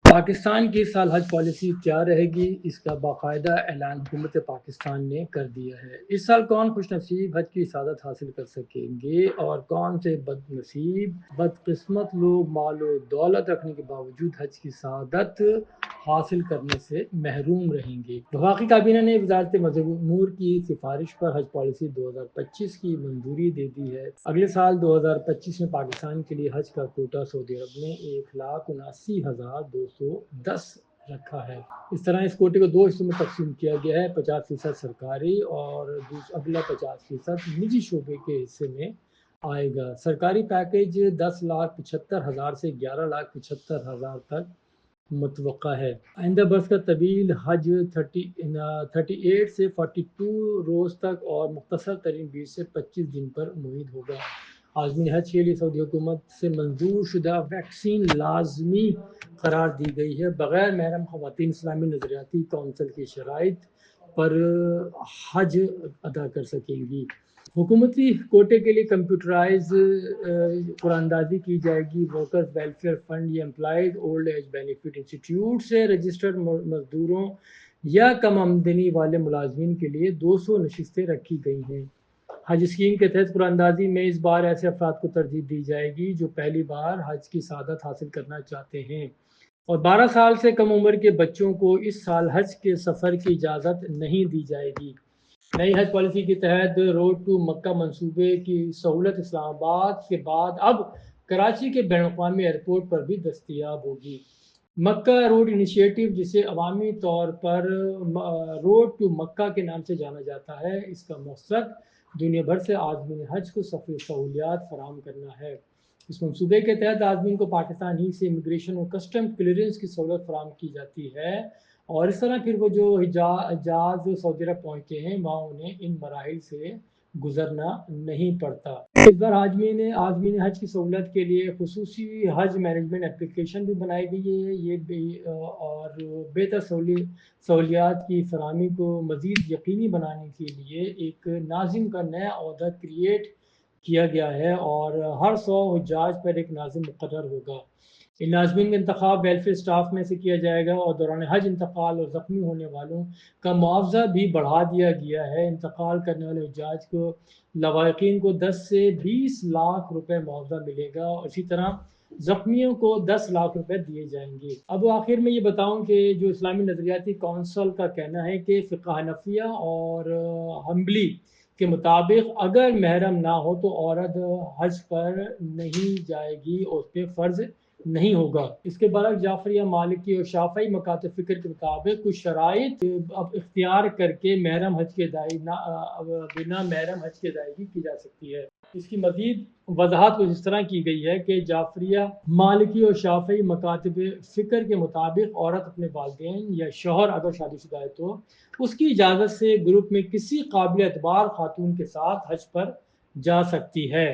پاکستان کی اس سال حج پالیسی کیا رہے گی؟ اس کا باقاعدہ اعلان حکومت پاکستان نے کر دیا ہے۔ اس سال کون خوش نصیب حج کی سعادت حاصل کر سکیں گے اور کون سے بد نصیب بدقسمت لوگ مال و دولت رکھنے کے باوجود حج کی سعادت حاصل کرنے سے محروم رہیں گے۔ وفاقی کابینہ نے وزارت مذہبی امور کی سفارش پر حج پالیسی 2025 کی منظوری دے دی ہے۔ اگلے سال 2025 میں پاکستان کے لیے حج کا کوٹہ سعودی عرب نے 1,79,210 رکھا ہے۔ اس طرح اس کوٹے کو دو حصوں میں تقسیم کیا گیا ہے، 50% سرکاری اور اگلا 50% نجی شعبے کے حصے میں آئے گا۔ سرکاری پیکیج 10,75,000 سے 11,75,000 تک متوقع ہے۔ آئندہ برس کا طویل حج 38 سے 42 روز تک اور مختصر ترین 20 سے 25 دن پر معید ہوگا۔ عازمین حج کے لیے سعودی حکومت سے منظور شدہ ویکسین لازمی قرار دی گئی ہے۔ بغیر محرم خواتین اسلامی نظریاتی کونسل کی شرائط پر حج ادا کر سکیں گی۔ حکومتی کوٹے کے لیے کمپیوٹرائز قراردادی کی جائے گی۔ ورکرز ویلفیئر فنڈ یا employees old age benefit institute سے رجسٹرڈ مزدوروں یا کم آمدنی والے ملازمین کے لیے 200 نشستیں رکھی گئی ہیں۔ حج اسکیم کے تحت قراردادی میں اس بار ایسے افراد کو ترجیح دی جائے گی جو پہلی بار حج کی سعادت حاصل کرنا چاہتے ہیں، اور 12 سال سے کم عمر کے بچوں کو اس سال حج کے سفر کی اجازت نہیں دی جائے گی۔ نئی حج پالیسی کے تحت روڈ ٹو مکہ منصوبے کی سہولت اسلام آباد کے بعد اب کراچی کے بین الاقوامی ایئرپورٹ پر بھی دستیاب ہوگی۔ مکہ روڈ انیشیٹو، جسے عوامی طور پر روڈ ٹو مکہ کے نام سے جانا جاتا ہے، اس کا مقصد دنیا بھر سے عازمین حج کو سفری سہولیات فراہم کرنا ہے۔ اس منصوبے کے تحت عازمین کو پاکستان ہی سے امیگریشن اور کسٹم کلیئرنس کی سہولت فراہم کی جاتی ہے، اور اس طرح پھر وہ جو حجاز سعودی عرب پہنچتے ہیں وہاں انہیں ان مراحل سے گزرنا نہیں پڑتا۔ اس بار عازمین حج کی سہولت کے لیے خصوصی حج مینجمنٹ اپلیکیشن بھی بنائی گئی ہے۔ یہ اور بہتر سہولیات کی فراہمی کو مزید یقینی بنانے کے لیے ایک ناظم کا نیا عہدہ کریٹ کیا گیا ہے، اور ہر 100 حجاج پر ایک ناظم مقرر ہوگا۔ ان ناظمین کا انتخاب ویلفیئر اسٹاف میں سے کیا جائے گا، اور دوران حج انتقال اور زخمی ہونے والوں کا معاوضہ بھی بڑھا دیا گیا ہے۔ انتقال کرنے والے حجاج کو لواحقین کو 10 سے 20 لاکھ روپے معاوضہ ملے گا، اور اسی طرح زخمیوں کو 10 لاکھ روپے دیے جائیں گے۔ اب آخر میں یہ بتاؤں کہ جو اسلامی نظریاتی کونسل کا کہنا ہے کہ فقہ حنفیہ اور حنبلی کے مطابق اگر محرم نہ ہو تو عورت حج پر نہیں جائے گی اور اس پہ فرض نہیں ہوگا۔ اس کے برعکس جعفریہ، مالکی اور شافعی مکاتب فکر کے مطابق کچھ شرائط اب اختیار کر کے بنا محرم حج کی ادائیگی کی جا سکتی ہے۔ اس کی مزید وضاحت کچھ اس طرح کی گئی ہے کہ جعفریہ، مالکی اور شافعی مکاتب فکر کے مطابق عورت اپنے والدین یا شوہر اگر شادی شدہ ہے تو اس کی اجازت سے گروپ میں کسی قابل اعتبار خاتون کے ساتھ حج پر جا سکتی ہے۔